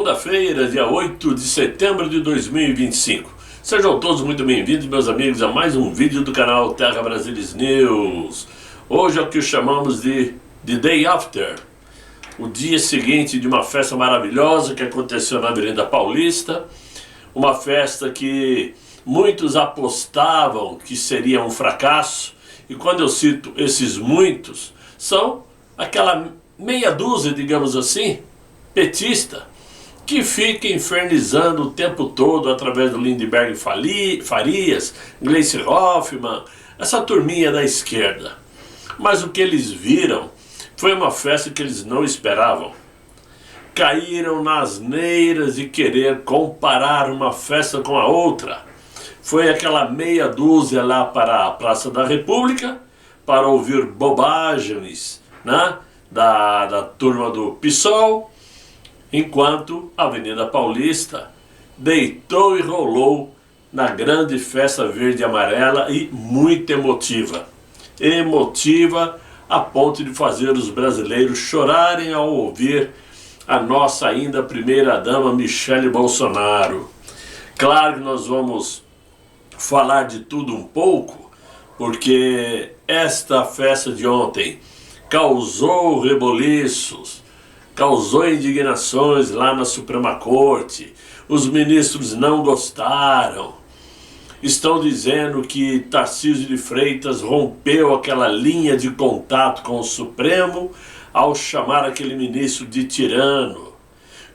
Segunda-feira, dia 8 de setembro de 2025. Sejam todos muito bem-vindos, meus amigos, a mais um vídeo do canal Terra Brasilis News. Hoje é o que chamamos de The Day After, o dia seguinte de uma festa maravilhosa que aconteceu na Avenida Paulista. Uma festa que muitos apostavam que seria um fracasso. E quando eu cito esses muitos, são aquela meia dúzia, digamos assim, petista, que fica infernizando o tempo todo através do Lindenberg Farias, Gleice Hoffmann, essa turminha da esquerda. Mas o que eles viram foi uma festa que eles não esperavam. Caíram nas asneiras de querer comparar uma festa com a outra. Foi aquela meia dúzia lá para a Praça da República para ouvir bobagens, né, da turma do PSOL, enquanto a Avenida Paulista deitou e rolou na grande festa verde e amarela e muito emotiva. Emotiva a ponto de fazer os brasileiros chorarem ao ouvir a nossa ainda primeira-dama Michele Bolsonaro. Claro que nós vamos falar de tudo um pouco, porque esta festa de ontem causou reboliços, causou indignações lá na Suprema Corte. Os ministros não gostaram. Estão dizendo que Tarcísio de Freitas rompeu aquela linha de contato com o Supremo ao chamar aquele ministro de tirano.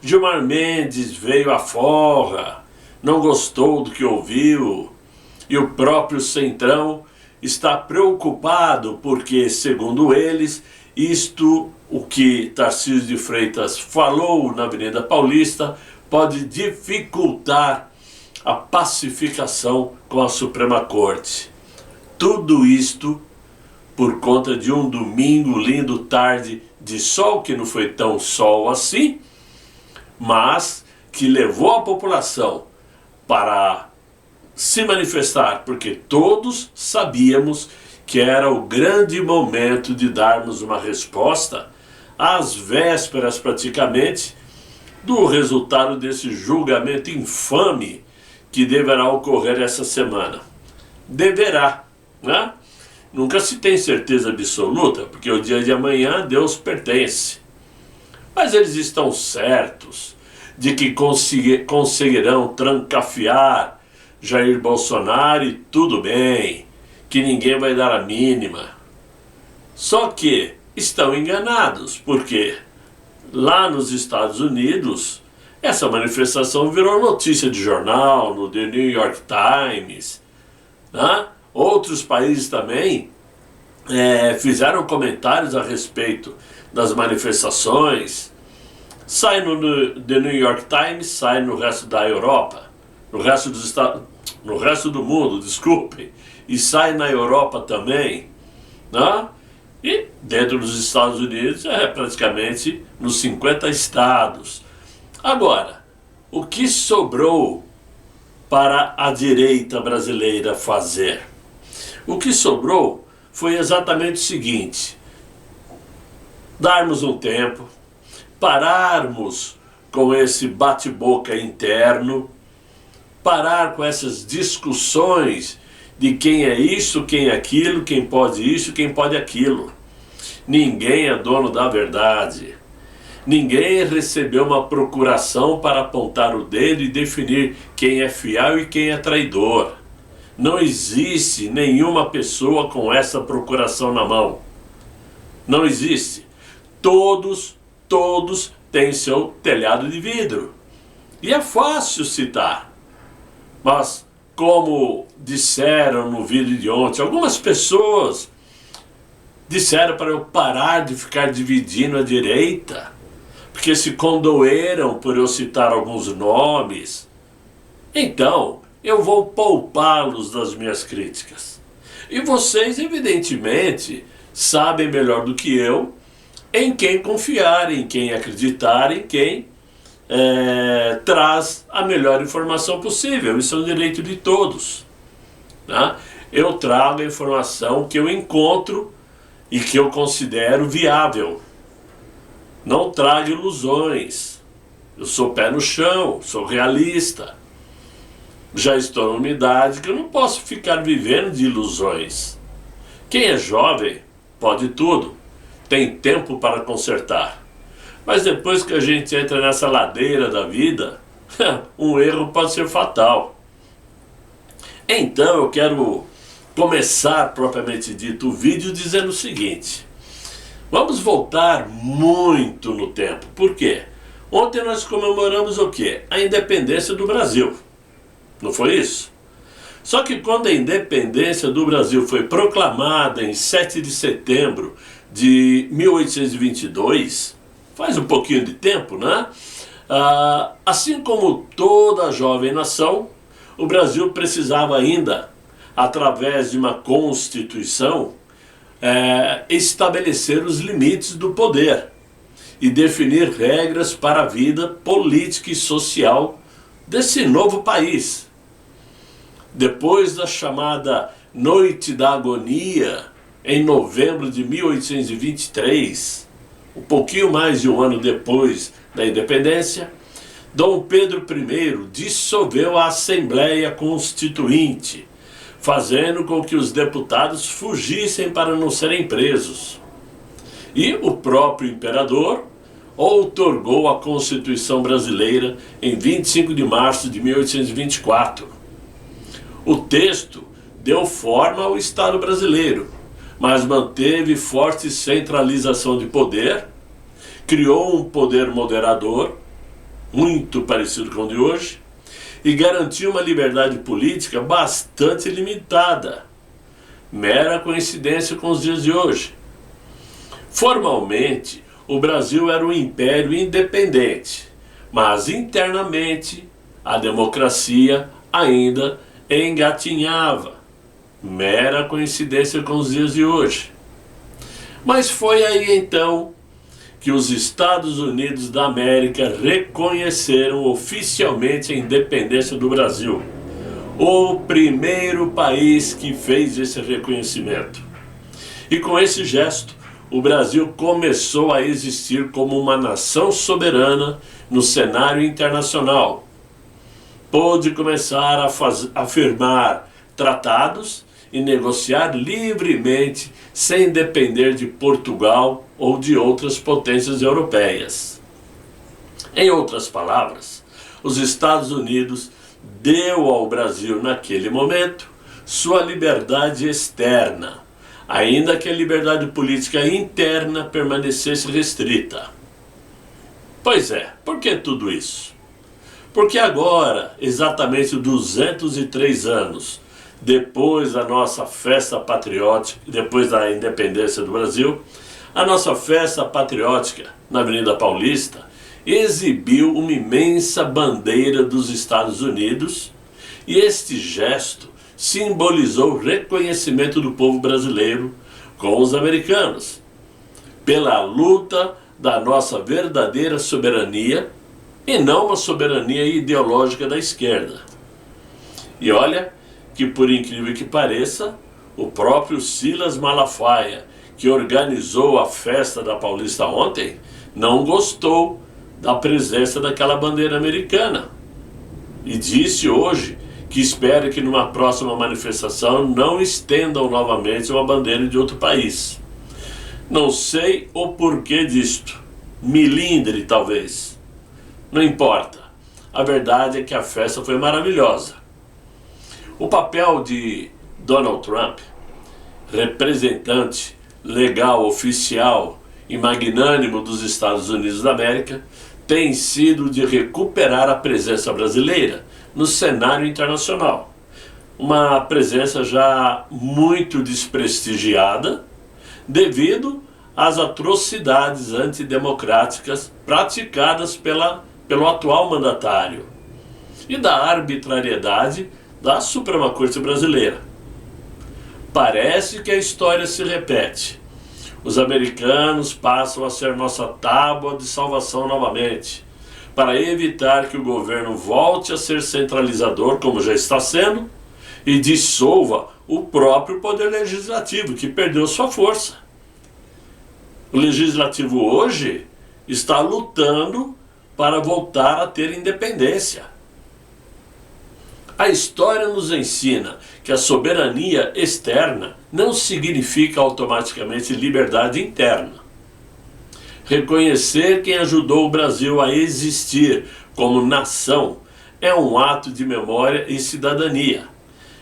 Gilmar Mendes veio à forra, não gostou do que ouviu. E o próprio Centrão está preocupado porque, segundo eles, o que Tarcísio de Freitas falou na Avenida Paulista pode dificultar a pacificação com a Suprema Corte. Tudo isto por conta de um domingo lindo, tarde de sol, que não foi tão sol assim, mas que levou a população para se manifestar, porque todos sabíamos que era o grande momento de darmos uma resposta às vésperas praticamente do resultado desse julgamento infame que deverá ocorrer essa semana. Deverá, né? Nunca se tem certeza absoluta, porque o dia de amanhã a Deus pertence. Mas eles estão certos de que conseguirão trancafiar Jair Bolsonaro e tudo bem, que ninguém vai dar a mínima. Só que estão enganados, porque lá nos Estados Unidos essa manifestação virou notícia de jornal, no The New York Times, né? Outros países também fizeram comentários a respeito das manifestações. Sai no The New York Times, sai no resto da Europa, no resto do mundo, desculpem, e sai na Europa também, né? E dentro dos Estados Unidos praticamente nos 50 estados. Agora, o que sobrou para a direita brasileira fazer? O que sobrou foi exatamente o seguinte: darmos um tempo, pararmos com esse bate-boca interno, parar com essas discussões de quem é isso, quem é aquilo, quem pode isso, quem pode aquilo. Ninguém é dono da verdade. Ninguém recebeu uma procuração para apontar o dedo e definir quem é fiel e quem é traidor. Não existe nenhuma pessoa com essa procuração na mão. Não existe. Todos têm seu telhado de vidro. E é fácil citar. Mas, como disseram no vídeo de ontem, algumas pessoas disseram para eu parar de ficar dividindo a direita, porque se condoeram por eu citar alguns nomes. Então, eu vou poupá-los das minhas críticas. E vocês, evidentemente, sabem melhor do que eu em quem confiar, em quem acreditar, em quem traz a melhor informação possível. Isso é um direito de todos, né? Eu trago a informação que eu encontro e que eu considero viável. Não trago ilusões. Eu sou pé no chão, sou realista. Já estou numa idade que eu não posso ficar vivendo de ilusões. Quem é jovem pode tudo, tem tempo para consertar. Mas depois que a gente entra nessa ladeira da vida, um erro pode ser fatal. Então eu quero começar propriamente dito o vídeo dizendo o seguinte: vamos voltar muito no tempo. Por quê? Ontem nós comemoramos o quê? A independência do Brasil. Não foi isso? Só que quando a independência do Brasil foi proclamada em 7 de setembro de 1822, faz um pouquinho de tempo, né? Assim como toda jovem nação, o Brasil precisava ainda, através de uma Constituição, estabelecer os limites do poder e definir regras para a vida política e social desse novo país. Depois da chamada Noite da Agonia, em novembro de 1823, um pouquinho mais de um ano depois da independência, Dom Pedro I dissolveu a Assembleia Constituinte, fazendo com que os deputados fugissem para não serem presos. E o próprio imperador outorgou a Constituição brasileira em 25 de março de 1824. O texto deu forma ao Estado brasileiro, mas manteve forte centralização de poder, criou um poder moderador, muito parecido com o de hoje, e garantiu uma liberdade política bastante limitada, mera coincidência com os dias de hoje. Formalmente, o Brasil era um império independente, mas internamente a democracia ainda engatinhava, mera coincidência com os dias de hoje. Mas foi aí então que os Estados Unidos da América reconheceram oficialmente a independência do Brasil, o primeiro país que fez esse reconhecimento. E com esse gesto, o Brasil começou a existir como uma nação soberana no cenário internacional. Pôde começar a firmar tratados e negociar livremente, sem depender de Portugal ou de outras potências europeias. Em outras palavras, os Estados Unidos deu ao Brasil naquele momento sua liberdade externa, ainda que a liberdade política interna permanecesse restrita. Pois é, por que tudo isso? Porque agora, exatamente 203 anos depois da nossa festa patriótica, depois da independência do Brasil, a nossa festa patriótica na Avenida Paulista exibiu uma imensa bandeira dos Estados Unidos, e este gesto simbolizou o reconhecimento do povo brasileiro com os americanos, pela luta da nossa verdadeira soberania e não uma soberania ideológica da esquerda. E olha que, por incrível que pareça, o próprio Silas Malafaia, que organizou a festa da Paulista ontem, não gostou da presença daquela bandeira americana e disse hoje que espera que numa próxima manifestação não estendam novamente uma bandeira de outro país. Não sei o porquê disto, milindre talvez, não importa, a verdade é que a festa foi maravilhosa. O papel de Donald Trump, representante legal, oficial e magnânimo dos Estados Unidos da América, tem sido de recuperar a presença brasileira no cenário internacional. Uma presença já muito desprestigiada devido às atrocidades antidemocráticas praticadas pelo atual mandatário e da arbitrariedade da Suprema Corte Brasileira. Parece que a história se repete. Os americanos passam a ser nossa tábua de salvação novamente, para evitar que o governo volte a ser centralizador, como já está sendo, e dissolva o próprio poder legislativo, que perdeu sua força. O legislativo hoje está lutando para voltar a ter independência. A história nos ensina que a soberania externa não significa automaticamente liberdade interna. Reconhecer quem ajudou o Brasil a existir como nação é um ato de memória e cidadania.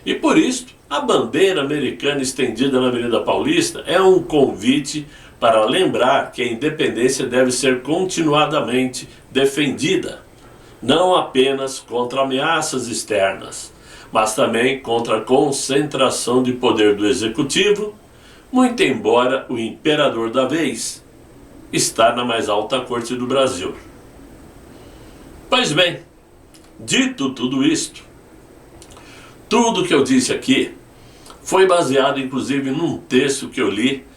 E por isso, a bandeira americana estendida na Avenida Paulista é um convite para lembrar que a independência deve ser continuadamente defendida, não apenas contra ameaças externas, mas também contra a concentração de poder do executivo, muito embora o imperador da vez está na mais alta corte do Brasil. Pois bem, dito tudo isto, tudo que eu disse aqui foi baseado inclusive num texto que eu li,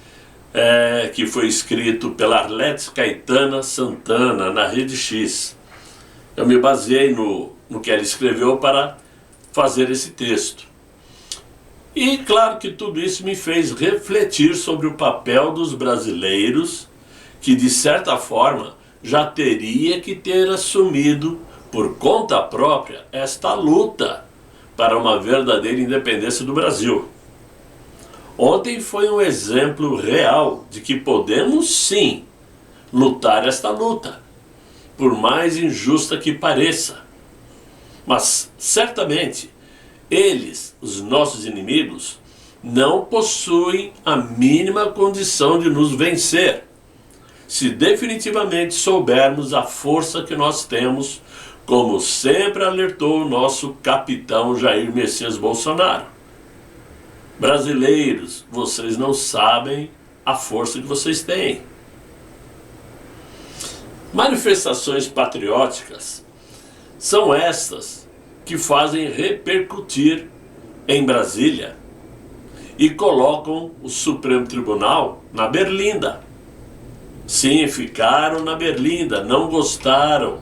que foi escrito pela Arlete Caetana Santana na Rede X. Eu me baseei no que ela escreveu para fazer esse texto. E claro que tudo isso me fez refletir sobre o papel dos brasileiros, que de certa forma já teria que ter assumido por conta própria esta luta para uma verdadeira independência do Brasil. Ontem foi um exemplo real de que podemos sim lutar esta luta, por mais injusta que pareça. Mas certamente eles, os nossos inimigos, não possuem a mínima condição de nos vencer, se definitivamente soubermos a força que nós temos, como sempre alertou o nosso capitão Jair Messias Bolsonaro. Brasileiros, vocês não sabem a força que vocês têm. Manifestações patrióticas são estas que fazem repercutir em Brasília e colocam o Supremo Tribunal na berlinda. Sim, ficaram na berlinda, não gostaram,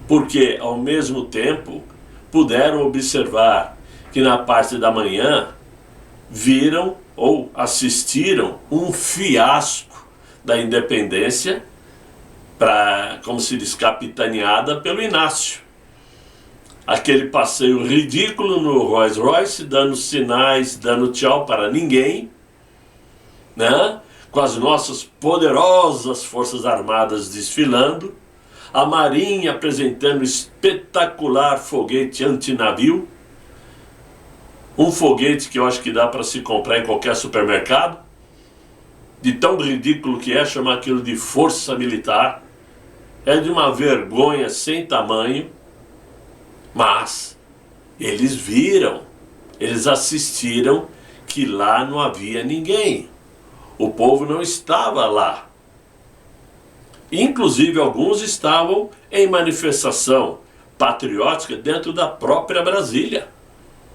porque ao mesmo tempo puderam observar que na parte da manhã viram ou assistiram um fiasco da independência, como se diz, capitaneada pelo Inácio. Aquele passeio ridículo no Rolls Royce, dando sinais, dando tchau para ninguém, né? Com as nossas poderosas forças armadas desfilando, a Marinha apresentando espetacular foguete antinavio, um foguete que eu acho que dá para se comprar em qualquer supermercado, de tão ridículo que é chamar aquilo de força militar, é de uma vergonha sem tamanho, mas eles viram, eles assistiram que lá não havia ninguém, o povo não estava lá. Inclusive alguns estavam em manifestação patriótica dentro da própria Brasília.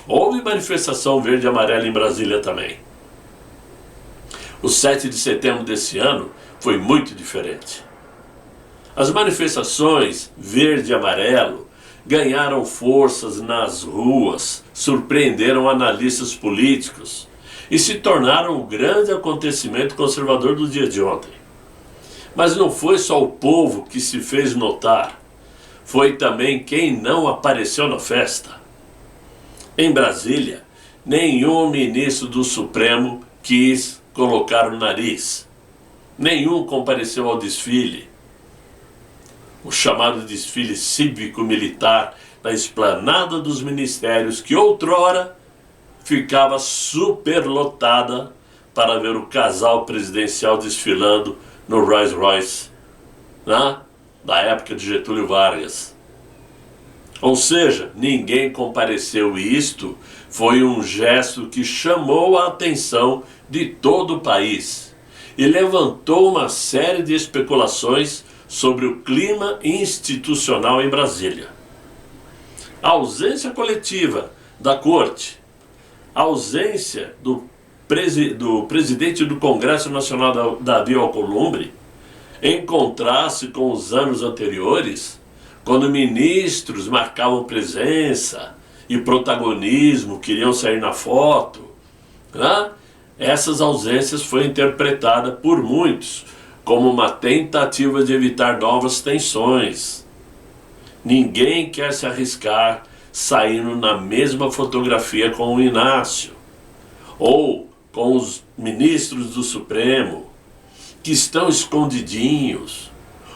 Houve manifestação verde e amarela em Brasília também. O 7 de setembro desse ano foi muito diferente. As manifestações verde e amarelo ganharam forças nas ruas, surpreenderam analistas políticos e se tornaram o grande acontecimento conservador do dia de ontem. Mas não foi só o povo que se fez notar, foi também quem não apareceu na festa. Em Brasília, nenhum ministro do Supremo quis colocar o nariz. Nenhum compareceu ao desfile. O chamado desfile cívico-militar na esplanada dos ministérios, que outrora ficava superlotada para ver o casal presidencial desfilando no Rolls Royce, né? Da época de Getúlio Vargas. Ou seja, ninguém compareceu, e isto foi um gesto que chamou a atenção de todo o país e levantou uma série de especulações sobre o clima institucional em Brasília. A ausência coletiva da Corte, a ausência do presidente do Congresso Nacional, Davi Alcolumbre, em contraste com os anos anteriores, quando ministros marcavam presença e protagonismo, queriam sair na foto, né? Essas ausências foram interpretadas por muitos como uma tentativa de evitar novas tensões. Ninguém quer se arriscar saindo na mesma fotografia com o Inácio ou com os ministros do Supremo, que estão escondidinhos.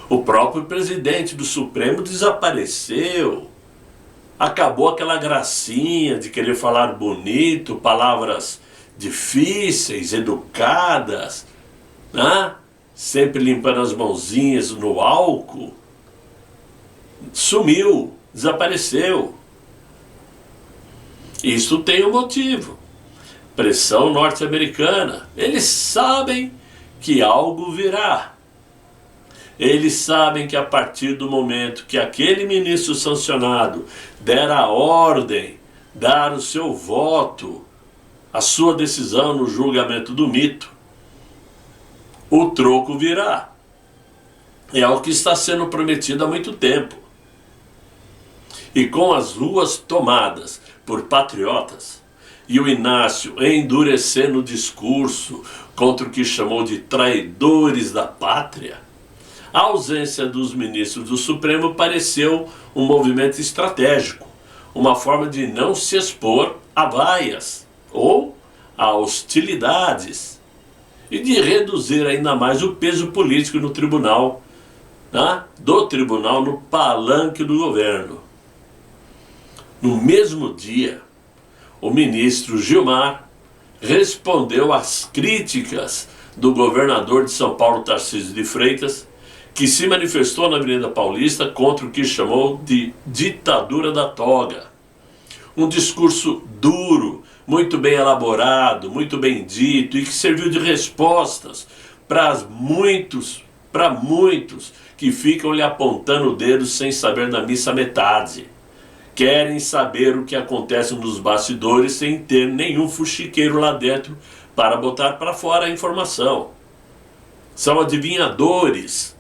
O próprio presidente do Supremo desapareceu. Acabou aquela gracinha de querer falar bonito, palavras difíceis, educadas, né? Sempre limpando as mãozinhas no álcool. Sumiu, desapareceu. Isso tem um motivo. Pressão norte-americana. Eles sabem que algo virá. Eles sabem que a partir do momento que aquele ministro sancionado der a ordem, dar o seu voto, a sua decisão no julgamento do mito, o troco virá. É o que está sendo prometido há muito tempo. E com as ruas tomadas por patriotas, e o Inácio endurecendo o discurso contra o que chamou de traidores da pátria, a ausência dos ministros do Supremo pareceu um movimento estratégico, uma forma de não se expor a vaias ou a hostilidades e de reduzir ainda mais o peso político no tribunal, né? Do tribunal no palanque do governo. No mesmo dia, o ministro Gilmar respondeu às críticas do governador de São Paulo, Tarcísio de Freitas, que se manifestou na Avenida Paulista contra o que chamou de ditadura da toga. Um discurso duro, muito bem elaborado, muito bem dito e que serviu de respostas para muitos que ficam lhe apontando o dedo sem saber da missa metade. Querem saber o que acontece nos bastidores sem ter nenhum fuxiqueiro lá dentro para botar para fora a informação. São adivinhadores.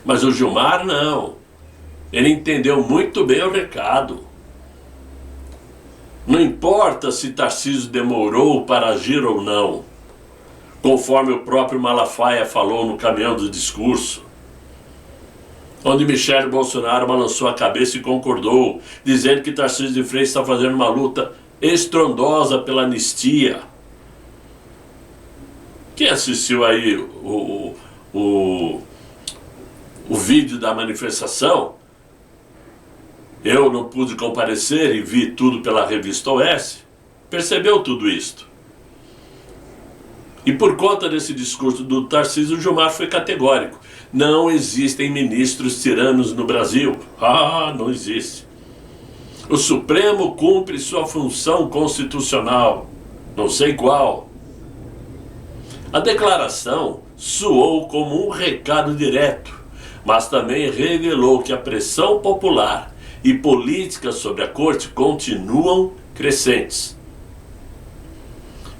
Mas o Gilmar não. Ele entendeu muito bem o recado. Não importa se Tarcísio demorou para agir ou não, conforme o próprio Malafaia falou no caminhão do discurso, onde Michele Bolsonaro balançou a cabeça e concordou, dizendo que Tarcísio de Freitas está fazendo uma luta estrondosa pela anistia. Quem assistiu aí o vídeo da manifestação, eu não pude comparecer e vi tudo pela revista OS, percebeu tudo isto. E por conta desse discurso do Tarcísio, o Gilmar foi categórico. Não existem ministros tiranos no Brasil. Não existe. O Supremo cumpre sua função constitucional, não sei qual. A declaração soou como um recado direto, mas também revelou que a pressão popular e política sobre a corte continuam crescentes.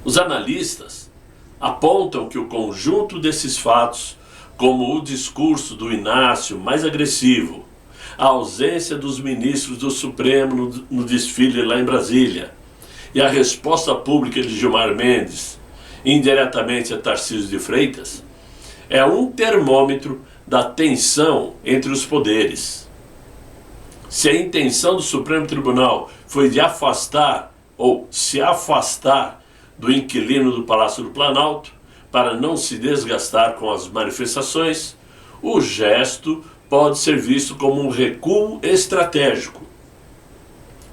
Os analistas apontam que o conjunto desses fatos, como o discurso do Inácio mais agressivo, a ausência dos ministros do Supremo no desfile lá em Brasília e a resposta pública de Gilmar Mendes, indiretamente a Tarcísio de Freitas, é um termômetro da tensão entre os poderes. Se a intenção do Supremo Tribunal foi de afastar ou se afastar do inquilino do Palácio do Planalto para não se desgastar com as manifestações, o gesto pode ser visto como um recuo estratégico,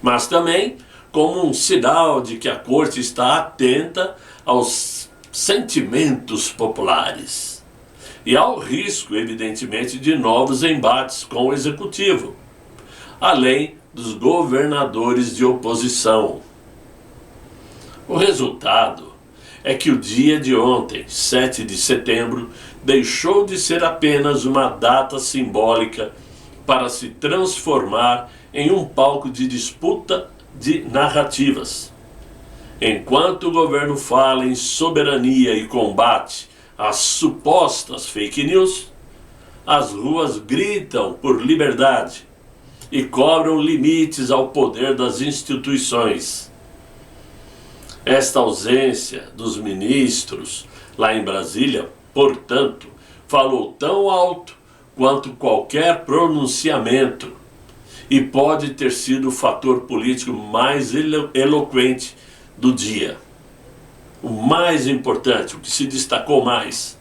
mas também como um sinal de que a corte está atenta aos sentimentos populares e ao risco, evidentemente, de novos embates com o executivo, além dos governadores de oposição. O resultado é que o dia de ontem, 7 de setembro, deixou de ser apenas uma data simbólica para se transformar em um palco de disputa de narrativas. Enquanto o governo fala em soberania e combate às supostas fake news, as ruas gritam por liberdade e cobram limites ao poder das instituições. Esta ausência dos ministros lá em Brasília, portanto, falou tão alto quanto qualquer pronunciamento e pode ter sido o fator político mais eloquente do dia. O mais importante, o que se destacou mais.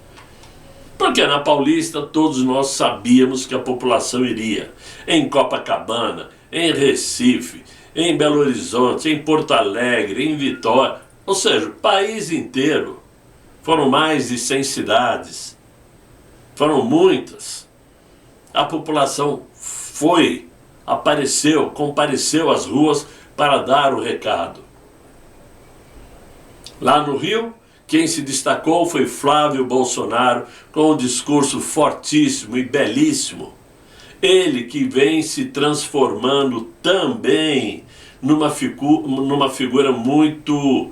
Porque na Paulista todos nós sabíamos que a população iria. Em Copacabana, em Recife, em Belo Horizonte, em Porto Alegre, em Vitória, ou seja, o país inteiro. Foram mais de 100 cidades, foram muitas. A população compareceu às ruas para dar o recado. Lá no Rio, quem se destacou foi Flávio Bolsonaro, com um discurso fortíssimo e belíssimo. Ele que vem se transformando também numa figura muito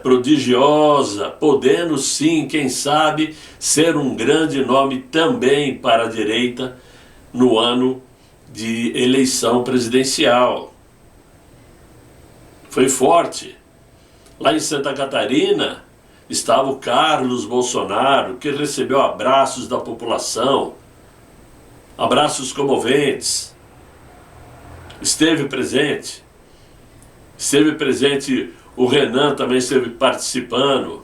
prodigiosa, podendo sim, quem sabe, ser um grande nome também para a direita no ano de eleição presidencial. Foi forte. Lá em Santa Catarina estava o Carlos Bolsonaro, que recebeu abraços da população, abraços comoventes. Esteve presente o Renan também esteve participando.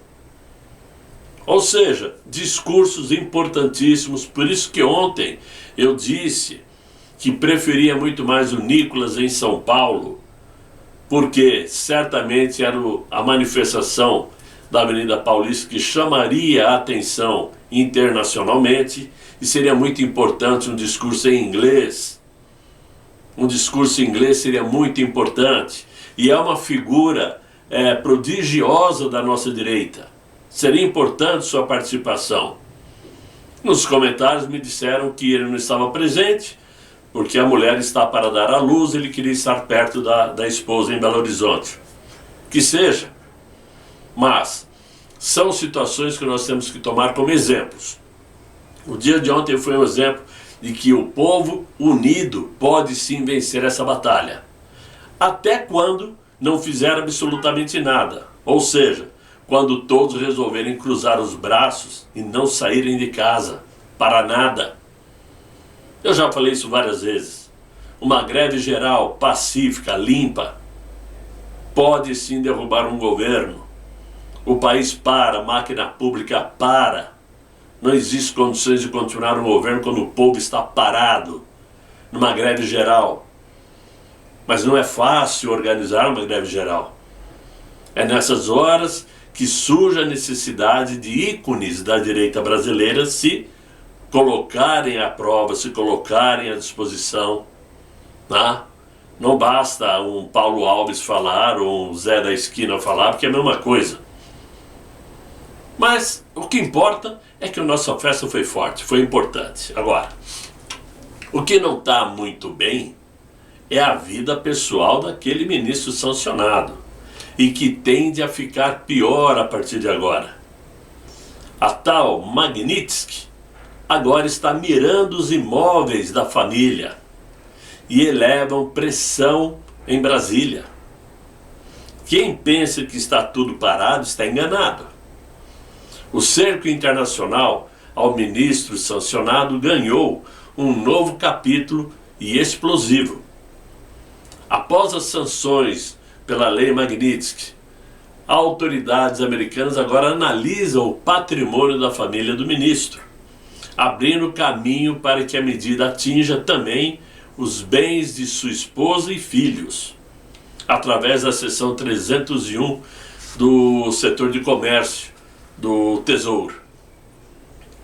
Ou seja, discursos importantíssimos. Por isso que ontem eu disse que preferia muito mais o Nicolas em São Paulo, porque certamente era a manifestação da Avenida Paulista que chamaria a atenção internacionalmente e seria muito importante um discurso em inglês. Um discurso em inglês seria muito importante. E é uma figura prodigiosa da nossa direita. Seria importante sua participação. Nos comentários me disseram que ele não estava presente, porque a mulher está para dar à luz, ele queria estar perto da esposa em Belo Horizonte. Que seja. Mas são situações que nós temos que tomar como exemplos. O dia de ontem foi um exemplo de que o povo unido pode sim vencer essa batalha. Até quando não fizer absolutamente nada. Ou seja, quando todos resolverem cruzar os braços e não saírem de casa para nada. Eu já falei isso várias vezes. Uma greve geral, pacífica, limpa, pode sim derrubar um governo. O país para, a máquina pública para. Não existe condições de continuar um governo quando o povo está parado numa greve geral. Mas não é fácil organizar uma greve geral. É nessas horas que surge a necessidade de ícones da direita brasileira se colocarem à prova, se colocarem à disposição. Tá? Não basta um Paulo Alves falar ou um Zé da Esquina falar, porque é a mesma coisa. Mas o que importa é que a nossa festa foi forte, foi importante. Agora, o que não está muito bem é a vida pessoal daquele ministro sancionado e que tende a ficar pior a partir de agora. A tal Magnitsky agora está mirando os imóveis da família e elevam pressão em Brasília. Quem pensa que está tudo parado está enganado. O cerco internacional ao ministro sancionado ganhou um novo capítulo e explosivo. Após as sanções pela lei Magnitsky, autoridades americanas agora analisam o patrimônio da família do ministro, abrindo caminho para que a medida atinja também os bens de sua esposa e filhos, através da seção 301 do setor de comércio do Tesouro.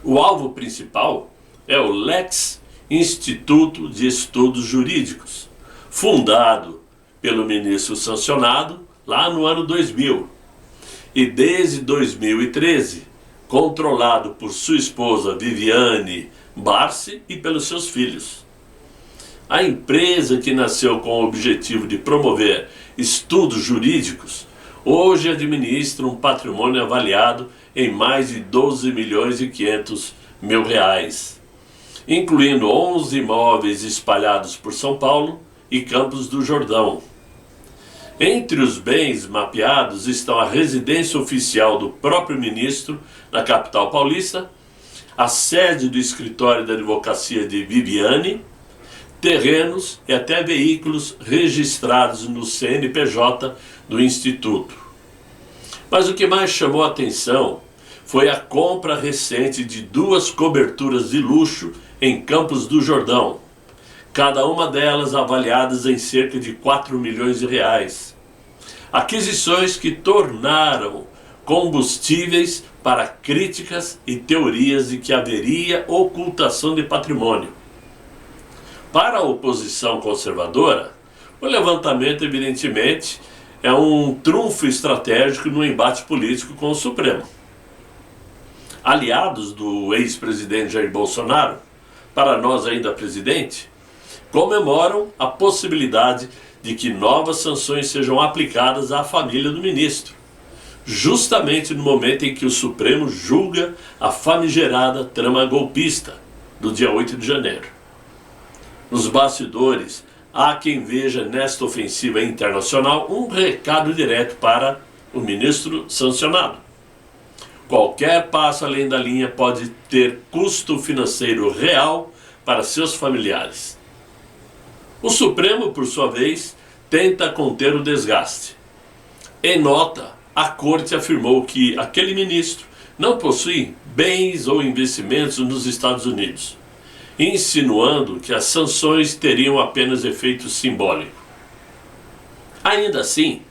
O alvo principal é o Lex Instituto de Estudos Jurídicos, fundado pelo ministro sancionado lá no ano 2000 e desde 2013 controlado por sua esposa Viviane Barsi e pelos seus filhos. A empresa, que nasceu com o objetivo de promover estudos jurídicos, hoje administra um patrimônio avaliado em mais de 12 milhões e 500 mil reais, incluindo 11 imóveis espalhados por São Paulo e Campos do Jordão. Entre os bens mapeados estão a residência oficial do próprio ministro na capital paulista, a sede do escritório da advocacia de Viviane, terrenos e até veículos registrados no CNPJ do Instituto. Mas o que mais chamou a atenção foi a compra recente de 2 coberturas de luxo em Campos do Jordão, cada uma delas avaliadas em cerca de 4 milhões de reais. Aquisições que tornaram combustíveis para críticas e teorias de que haveria ocultação de patrimônio. Para a oposição conservadora, o levantamento evidentemente é um trunfo estratégico no embate político com o Supremo. Aliados do ex-presidente Jair Bolsonaro, para nós ainda presidente, comemoram a possibilidade de que novas sanções sejam aplicadas à família do ministro, justamente no momento em que o Supremo julga a famigerada trama golpista do dia 8 de janeiro. Nos bastidores, há quem veja nesta ofensiva internacional um recado direto para o ministro sancionado. Qualquer passo além da linha pode ter custo financeiro real para seus familiares. O Supremo, por sua vez, tenta conter o desgaste. Em nota, a Corte afirmou que aquele ministro não possui bens ou investimentos nos Estados Unidos, insinuando que as sanções teriam apenas efeito simbólico. Ainda assim,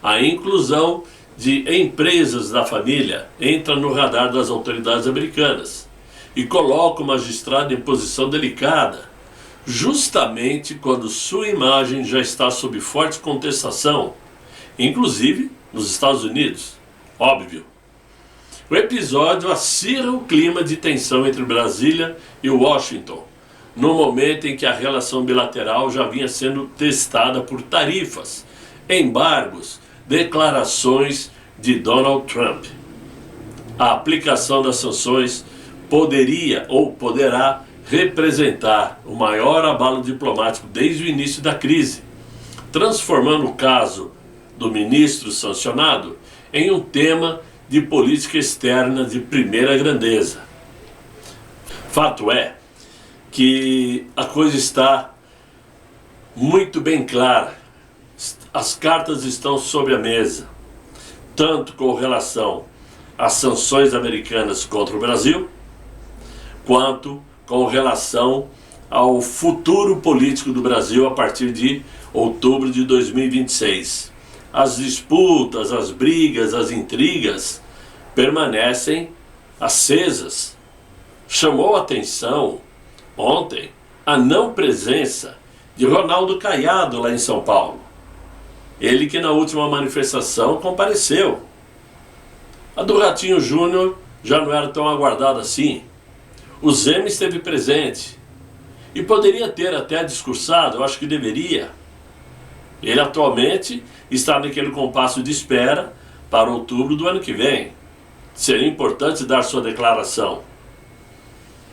a inclusão de empresas da família entra no radar das autoridades americanas e coloca o magistrado em posição delicada, justamente quando sua imagem já está sob forte contestação, inclusive nos Estados Unidos. Óbvio. O episódio acirra o clima de tensão entre Brasília e Washington, no momento em que a relação bilateral já vinha sendo testada por tarifas, embargos, declarações de Donald Trump. A aplicação das sanções poderia ou poderá representar o maior abalo diplomático desde o início da crise, transformando o caso do ministro sancionado em um tema de política externa de primeira grandeza. Fato é que a coisa está muito bem clara. As cartas estão sobre a mesa, tanto com relação às sanções americanas contra o Brasil, quanto com relação ao futuro político do Brasil a partir de outubro de 2026. As disputas, as brigas, as intrigas permanecem acesas. Chamou a atenção ontem a não presença de Ronaldo Caiado lá em São Paulo. Ele que na última manifestação compareceu. A do Ratinho Júnior já não era tão aguardada assim. O Zema esteve presente e poderia ter até discursado, eu acho que deveria. Ele atualmente está naquele compasso de espera para outubro do ano que vem. Seria importante dar sua declaração.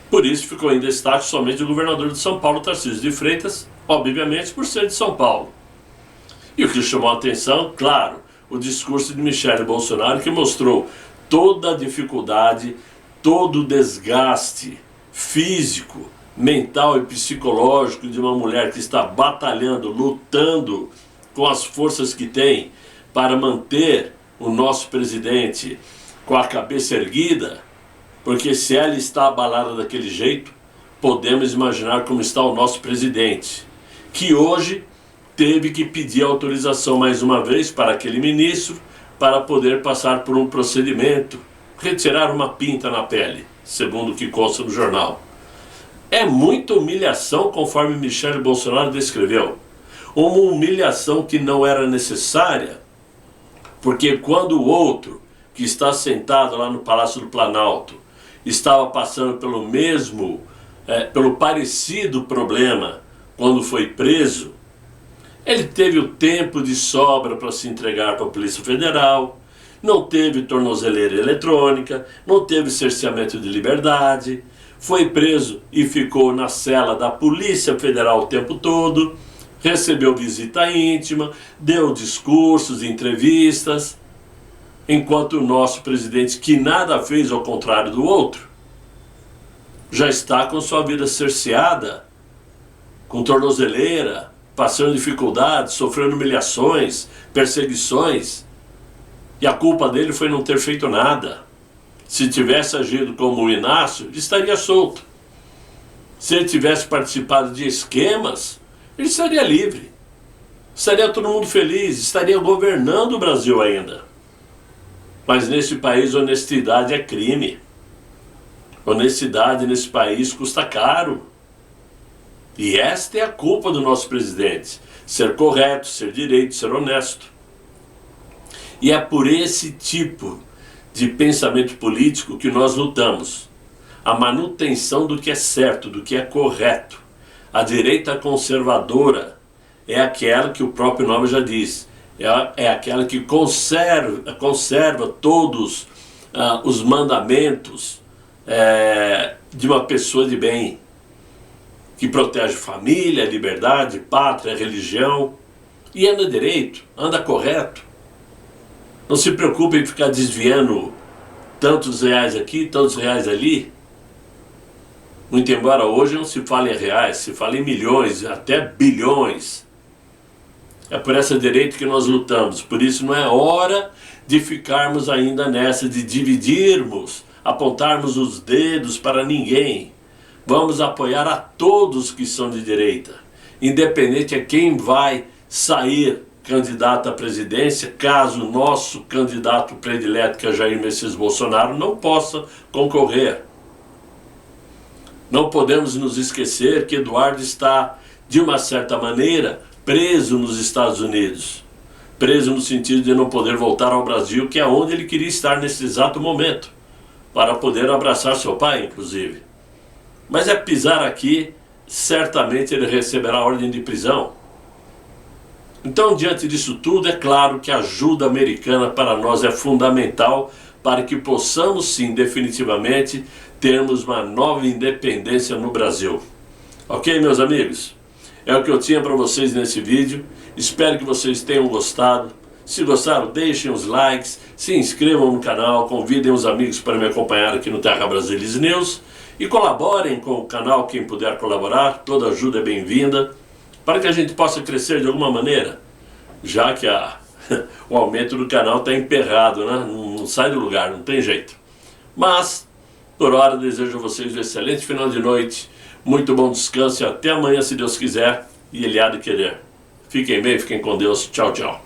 Por isso ficou em destaque somente o governador de São Paulo, Tarcísio de Freitas, obviamente por ser de São Paulo. E o que chamou a atenção, claro, o discurso de Michele Bolsonaro, que mostrou toda a dificuldade, todo o desgaste físico, mental e psicológico de uma mulher que está batalhando, lutando com as forças que tem para manter o nosso presidente com a cabeça erguida, porque se ela está abalada daquele jeito, podemos imaginar como está o nosso presidente, que hoje teve que pedir autorização mais uma vez para aquele ministro para poder passar por um procedimento, retirar uma pinta na pele, segundo o que consta no jornal. É muita humilhação, conforme Michele Bolsonaro descreveu. Uma humilhação que não era necessária, porque quando o outro, que está sentado lá no Palácio do Planalto, estava passando pelo mesmo, pelo parecido problema quando foi preso, ele teve o tempo de sobra para se entregar para a Polícia Federal, não teve tornozeleira eletrônica, não teve cerceamento de liberdade, foi preso e ficou na cela da Polícia Federal o tempo todo, recebeu visita íntima, deu discursos, entrevistas, enquanto o nosso presidente, que nada fez ao contrário do outro, já está com sua vida cerceada, com tornozeleira, passando dificuldades, sofrendo humilhações, perseguições, e a culpa dele foi não ter feito nada. Se tivesse agido como o Inácio, ele estaria solto. Se ele tivesse participado de esquemas, ele estaria livre. Estaria todo mundo feliz, estaria governando o Brasil ainda. Mas nesse país, honestidade é crime. Honestidade nesse país custa caro. E esta é a culpa do nosso presidente: ser correto, ser direito, ser honesto. E é por esse tipo de pensamento político que nós lutamos. A manutenção do que é certo, do que é correto. A direita conservadora é aquela que o próprio nome já diz. É aquela que conserva todos os mandamentos de uma pessoa de bem, que protege família, liberdade, pátria, religião, e anda direito, anda correto. Não se preocupe em ficar desviando tantos reais aqui, tantos reais ali. Muito embora hoje não se fale em reais, se fale em milhões, até bilhões. É por essa direita que nós lutamos. Por isso não é hora de ficarmos ainda nessa, de dividirmos, apontarmos os dedos para ninguém. Vamos apoiar a todos que são de direita, independente de quem vai sair candidato à presidência, caso o nosso candidato predileto, que é Jair Messias Bolsonaro, não possa concorrer. Não podemos nos esquecer que Eduardo está, de uma certa maneira, preso nos Estados Unidos. Preso no sentido de não poder voltar ao Brasil, que é onde ele queria estar nesse exato momento, para poder abraçar seu pai, inclusive. Mas é pisar aqui, certamente ele receberá ordem de prisão. Então, diante disso tudo, é claro que a ajuda americana para nós é fundamental para que possamos, sim, definitivamente, termos uma nova independência no Brasil. Ok, meus amigos? É o que eu tinha para vocês nesse vídeo. Espero que vocês tenham gostado. Se gostaram, deixem os likes, se inscrevam no canal, convidem os amigos para me acompanhar aqui no Terra Brasilis News e colaborem com o canal, quem puder colaborar. Toda ajuda é bem-vinda, para que a gente possa crescer de alguma maneira, já que o aumento do canal está emperrado, né? Não sai do lugar, não tem jeito. Mas, por hora, desejo a vocês um excelente final de noite, muito bom descanso e até amanhã, se Deus quiser e Ele há de querer. Fiquem bem, fiquem com Deus. Tchau, tchau.